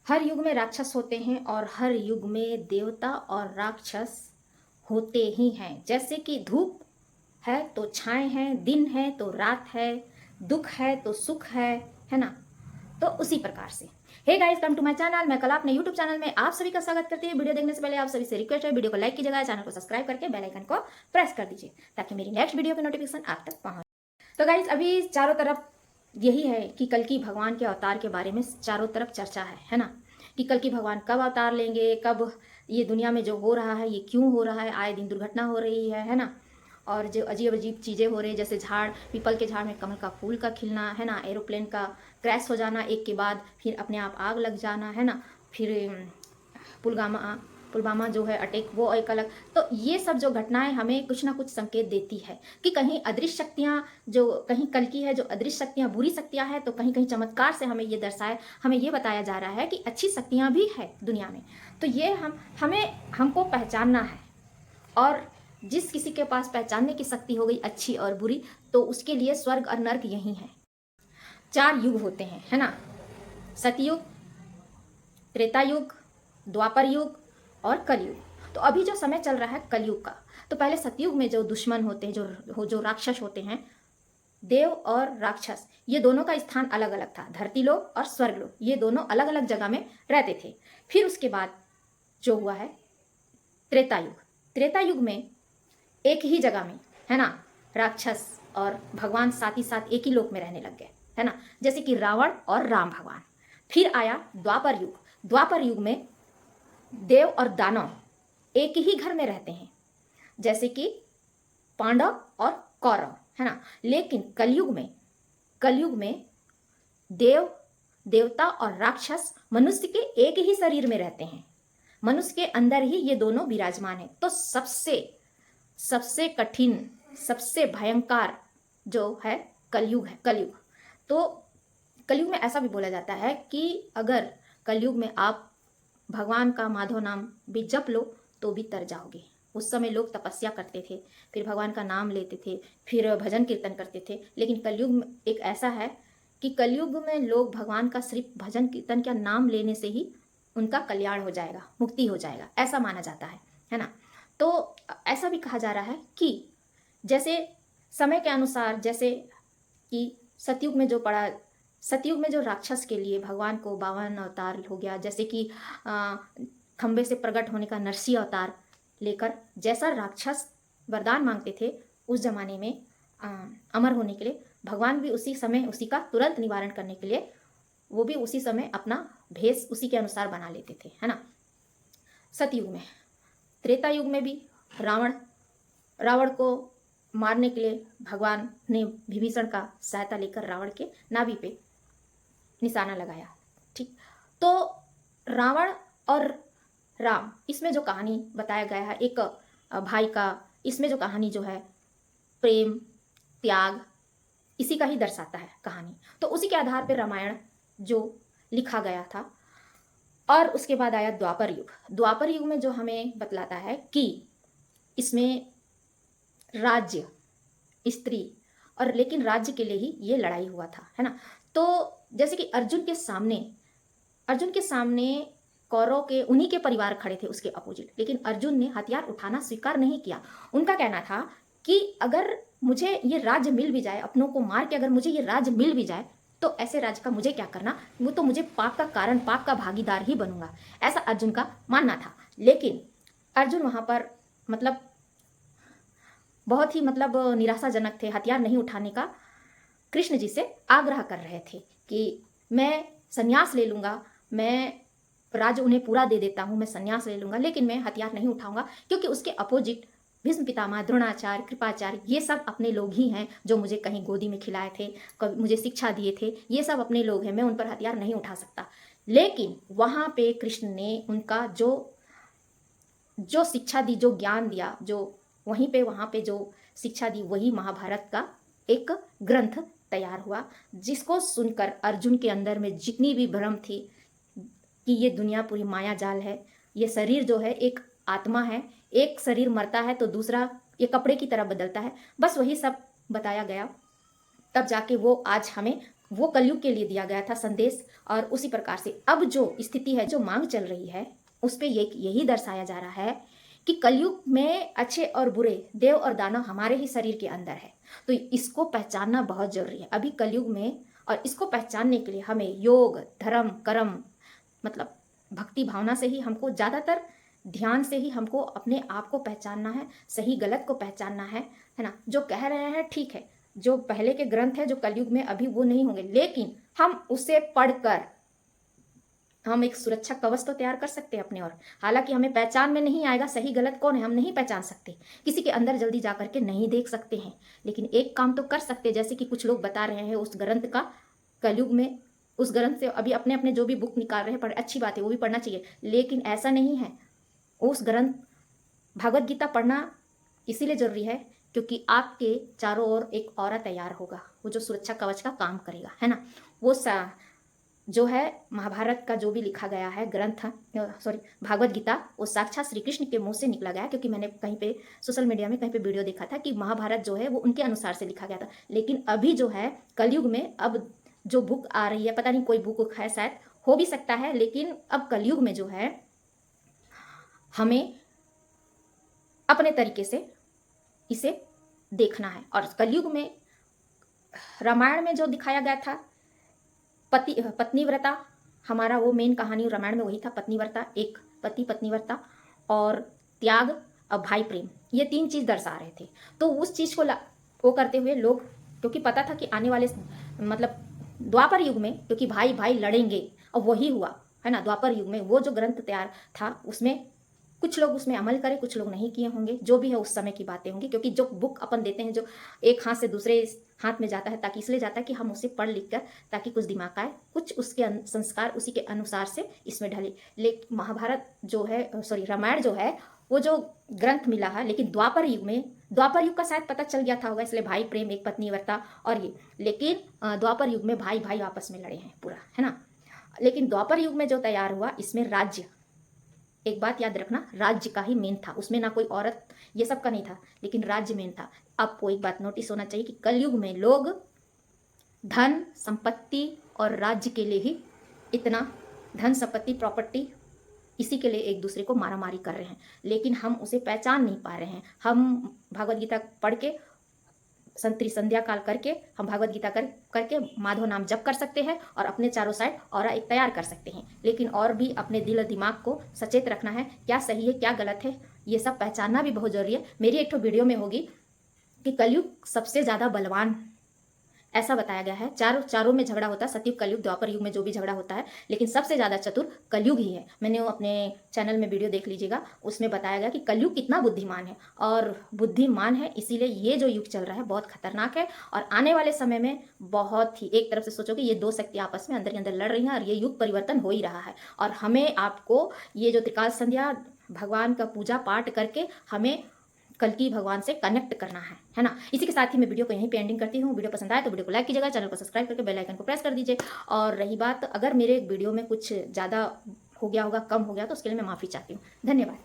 हर युग में राक्षस होते हैं और हर युग में देवता और राक्षस होते ही हैं। जैसे कि धूप है तो छाएं हैं, दिन है तो रात है, दुख है तो सुख है ना। तो उसी प्रकार से hey guys, come to my channel. मैं कल अपने यूट्यूब चैनल में आप सभी का स्वागत करती हूँ। वीडियो देखने से पहले आप सभी से रिक्वेस्ट है, वीडियो को लाइक कीजिएगा, चैनल को सब्सक्राइब करके बेल आइकन को प्रेस कर दीजिए ताकि मेरी नेक्स्ट वीडियो की नोटिफिकेशन आप तक पहुंचे। तो गाइस, अभी चारों तरफ यही है कि कल की भगवान के अवतार के बारे में चारों तरफ चर्चा है ना। कि कल की भगवान कब अवतार लेंगे, कब ये दुनिया में जो हो रहा है ये क्यों हो रहा है, आए दिन दुर्घटना हो रही है ना। और जो अजीब अजीब चीज़ें हो रही है, जैसे झाड़, पीपल के झाड़ में कमल का फूल का खिलना है ना, एरोप्लेन का क्रैश हो जाना एक के बाद फिर अपने आप आग लग जाना है ना, फिर पुलवामा पुलवामा जो है अटैक, वो एक अलग। तो ये सब जो घटनाएं हमें कुछ ना कुछ संकेत देती है कि कहीं अदृश्य शक्तियां, जो कहीं कल की है, जो अदृश्य शक्तियां बुरी शक्तियां हैं, तो कहीं कहीं चमत्कार से हमें ये दर्शाए, हमें ये बताया जा रहा है कि अच्छी शक्तियां भी है दुनिया में। तो ये हमको पहचानना है। और जिस किसी के पास पहचानने की शक्ति हो गई अच्छी और बुरी, तो उसके लिए स्वर्ग और नर्क यही है। 4 युग होते हैं है ना। सतयुग, त्रेता युग, द्वापर युग और कलयुग। तो अभी जो समय चल रहा है कलयुग का। तो पहले सतयुग में जो दुश्मन होते हैं, जो राक्षस होते हैं, देव और राक्षस, ये दोनों का स्थान अलग अलग था। धरती लोक और स्वर्ग लोक, ये दोनों अलग अलग जगह में रहते थे। फिर उसके बाद जो हुआ है त्रेता युग। त्रेता युग में एक ही जगह में है ना, राक्षस और भगवान साथ ही साथ एक ही लोक में रहने लग गए है ना, जैसे कि रावण और राम भगवान। फिर आया द्वापर युग। द्वापर युग में देव और दानव एक ही घर में रहते हैं, जैसे कि पांडव और कौरव है ना। लेकिन कलयुग में देव, देवता और राक्षस मनुष्य के एक ही शरीर में रहते हैं। मनुष्य के अंदर ही ये दोनों विराजमान है। तो सबसे कठिन, सबसे भयंकर जो है कलयुग है। कलयुग तो कलयुग में ऐसा भी बोला जाता है कि अगर कलयुग में आप भगवान का माधव नाम भी जप लो तो भी तर जाओगे। उस समय लोग तपस्या करते थे, फिर भगवान का नाम लेते थे, फिर भजन कीर्तन करते थे। लेकिन कलयुग में एक ऐसा है कि कलयुग में लोग भगवान का सिर्फ भजन कीर्तन का नाम लेने से ही उनका कल्याण हो जाएगा, मुक्ति हो जाएगा, ऐसा माना जाता है ना। तो ऐसा भी कहा जा रहा है कि जैसे समय के अनुसार, जैसे कि सतयुग में जो पड़ा, सतयुग में जो राक्षस के लिए भगवान को 52 अवतार हो गया, जैसे कि खंबे से प्रकट होने का नरसिंह अवतार लेकर, जैसा राक्षस वरदान मांगते थे उस जमाने में अमर होने के लिए, भगवान भी उसी समय उसी का तुरंत निवारण करने के लिए वो भी उसी समय अपना भेष उसी के अनुसार बना लेते थे है ना। सतयुग में, त्रेता युग में भी रावण को मारने के लिए भगवान ने विभीषण का सहायता लेकर रावण के नाभि पे निशाना लगाया। ठीक, तो रावण और राम, इसमें जो कहानी बताया गया है एक भाई का, इसमें जो कहानी जो है प्रेम, त्याग, इसी का ही दर्शाता है कहानी। तो उसी के आधार पर रामायण जो लिखा गया था। और उसके बाद आया द्वापर युग। द्वापर युग में जो हमें बतलाता है कि इसमें राज्य, स्त्री और, लेकिन राज्य के लिए ही ये लड़ाई हुआ था है ना। तो जैसे कि अर्जुन के सामने कौरव के उन्हीं के परिवार खड़े थे उसके अपोजिट, लेकिन अर्जुन ने हथियार उठाना स्वीकार नहीं किया। उनका कहना था कि अगर मुझे ये राज्य मिल भी जाए, अपनों को मार के अगर मुझे ये राज्य मिल भी जाए, तो ऐसे राज्य का मुझे क्या करना, वो तो मुझे पाप का कारण, पाप का भागीदार ही बनूंगा, ऐसा अर्जुन का मानना था। लेकिन अर्जुन वहां पर मतलब बहुत ही निराशाजनक थे, हथियार नहीं उठाने का कृष्ण जी से आग्रह कर रहे थे कि मैं संन्यास ले लूंगा, मैं राज्य उन्हें पूरा दे देता हूँ, मैं संन्यास ले लूंगा, लेकिन मैं हथियार नहीं उठाऊंगा, क्योंकि उसके अपोजिट भीष्म पितामह, द्रोणाचार्य, कृपाचार्य, ये सब अपने लोग ही हैं जो मुझे कहीं गोदी में खिलाए थे, कभी मुझे शिक्षा दिए थे, ये सब अपने लोग हैं, मैं उन पर हथियार नहीं उठा सकता। लेकिन वहां पे कृष्ण ने उनका जो शिक्षा दी, जो ज्ञान दिया, जो वहां पे जो शिक्षा दी, वही महाभारत का एक ग्रंथ तैयार हुआ, जिसको सुनकर अर्जुन के अंदर में जितनी भी भ्रम थी कि ये दुनिया पूरी माया जाल है, ये शरीर जो है एक आत्मा है, एक शरीर मरता है तो दूसरा ये कपड़े की तरह बदलता है, बस वही सब बताया गया। तब जाके वो आज हमें वो कलयुग के लिए दिया गया था संदेश। और उसी प्रकार से अब जो स्थिति है, जो मांग चल रही है, उस पे यही दर्शाया जा रहा है कि कलयुग में अच्छे और बुरे, देव और दानव हमारे ही शरीर के अंदर है। तो इसको पहचानना बहुत जरूरी है अभी कलयुग में। और इसको पहचानने के लिए हमें योग, धर्म, कर्म, मतलब भक्ति भावना से ही हमको ज़्यादातर ध्यान से ही हमको अपने आप को पहचानना है, सही गलत को पहचानना है ना। जो कह रहे हैं ठीक है, जो पहले के ग्रंथ है जो कलयुग में अभी वो नहीं होंगे, लेकिन हम उसे पढ़कर हम एक सुरक्षा कवच तो तैयार कर सकते हैं अपने। और हालांकि हमें पहचान में नहीं आएगा सही गलत कौन है, हम नहीं पहचान सकते, किसी के अंदर जल्दी जा करके नहीं देख सकते हैं, लेकिन एक काम तो कर सकते हैं। जैसे कि कुछ लोग बता रहे हैं उस ग्रंथ का, कलयुग में उस ग्रंथ से अभी अपने अपने जो भी बुक निकाल रहे हैं, पढ़, अच्छी बात है, वो भी पढ़ना चाहिए, लेकिन ऐसा नहीं है। उस ग्रंथ भगवत गीता पढ़ना इसीलिए जरूरी है क्योंकि आपके चारों ओर एक औरा तैयार होगा, वो जो सुरक्षा कवच का काम करेगा, है ना। वो जो है महाभारत का जो भी लिखा गया है ग्रंथ, सॉरी भागवत गीता, वो साक्षात श्री कृष्ण के मुंह से निकला गया। क्योंकि मैंने कहीं पे सोशल मीडिया में कहीं पे वीडियो देखा था कि महाभारत जो है वो उनके अनुसार से लिखा गया था, लेकिन अभी जो है कलयुग में अब जो बुक आ रही है, पता नहीं कोई बुक है, शायद हो भी सकता है, लेकिन अब कलयुग में जो है हमें अपने तरीके से इसे देखना है। और कलयुग में रामायण में जो दिखाया गया था पत्नीव्रता, हमारा वो मेन कहानी रामायण में वही था, पत्नीव्रता, एक पति पत्नीव्रता और त्याग और भाई प्रेम, ये 3 चीज दर्शा रहे थे। तो उस चीज को वो करते हुए लोग, क्योंकि पता था कि आने वाले मतलब द्वापर युग में क्योंकि भाई भाई लड़ेंगे, और वही हुआ है ना। द्वापर युग में वो जो ग्रंथ तैयार था उसमें कुछ लोग उसमें अमल करें, कुछ लोग नहीं किए होंगे, जो भी है उस समय की बातें होंगी। क्योंकि जो बुक अपन देते हैं जो एक हाथ से दूसरे हाथ में जाता है, ताकि इसलिए जाता है कि हम उसे पढ़ लिख कर ताकि कुछ दिमाग आए, कुछ उसके संस्कार उसी के अनुसार से इसमें ढले। लेकिन महाभारत जो है, सॉरी रामायण जो है, वो जो ग्रंथ मिला है, लेकिन द्वापर युग में, द्वापर युग का शायद पता चल गया था होगा, इसलिए भाई प्रेम, एक पत्नीव्रता और ये, लेकिन द्वापर युग में भाई भाई आपस में लड़े हैं पूरा, है ना। लेकिन द्वापर युग में जो तैयार हुआ इसमें राज्य, एक बात याद रखना, राज्य का ही मेन था, उसमें ना कोई औरत ये सब का नहीं था, लेकिन राज्य मेन था। आपको एक बात नोटिस होना चाहिए कि कलयुग में लोग धन संपत्ति और राज्य के लिए ही इतना धन संपत्ति प्रॉपर्टी, इसी के लिए एक दूसरे को मारामारी कर रहे हैं, लेकिन हम उसे पहचान नहीं पा रहे हैं। हम भगवत गीता पढ़ के संत्री संध्या काल करके हम भगवत गीता करके माधव नाम जप कर सकते हैं और अपने चारों साइड और एक तैयार कर सकते हैं, लेकिन और भी अपने दिल और दिमाग को सचेत रखना है, क्या सही है क्या गलत है, ये सब पहचानना भी बहुत जरूरी है। मेरी एक वीडियो में होगी कि कलयुग सबसे ज़्यादा बलवान ऐसा बताया गया है। चारों में झगड़ा होता है, सतयुग कलयुग द्वापर युग में जो भी झगड़ा होता है, लेकिन सबसे ज़्यादा चतुर कलयुग ही है। मैंने वो अपने चैनल में वीडियो देख लीजिएगा, उसमें बताया गया कि कलयुग कितना बुद्धिमान है, और बुद्धिमान है इसीलिए ये जो युग चल रहा है बहुत खतरनाक है। और आने वाले समय में बहुत ही, एक तरफ से सोचो कि ये 2 शक्ति आपस में अंदर ही अंदर लड़ रही हैं और ये युग परिवर्तन हो ही रहा है। और हमें आपको ये जो त्रिकाल संध्या भगवान का पूजा पाठ करके हमें कल की भगवान से कनेक्ट करना है ना। इसी के साथ ही मैं वीडियो को यहीं पे एंडिंग करती हूँ। वीडियो पसंद आए तो वीडियो को लाइक कीजिएगा, चैनल को सब्सक्राइब करके बेल आइकन को प्रेस कर दीजिए। और रही बात, अगर मेरे वीडियो में कुछ ज़्यादा हो गया होगा, कम हो गया, तो उसके लिए मैं माफ़ी चाहती हूँ। धन्यवाद।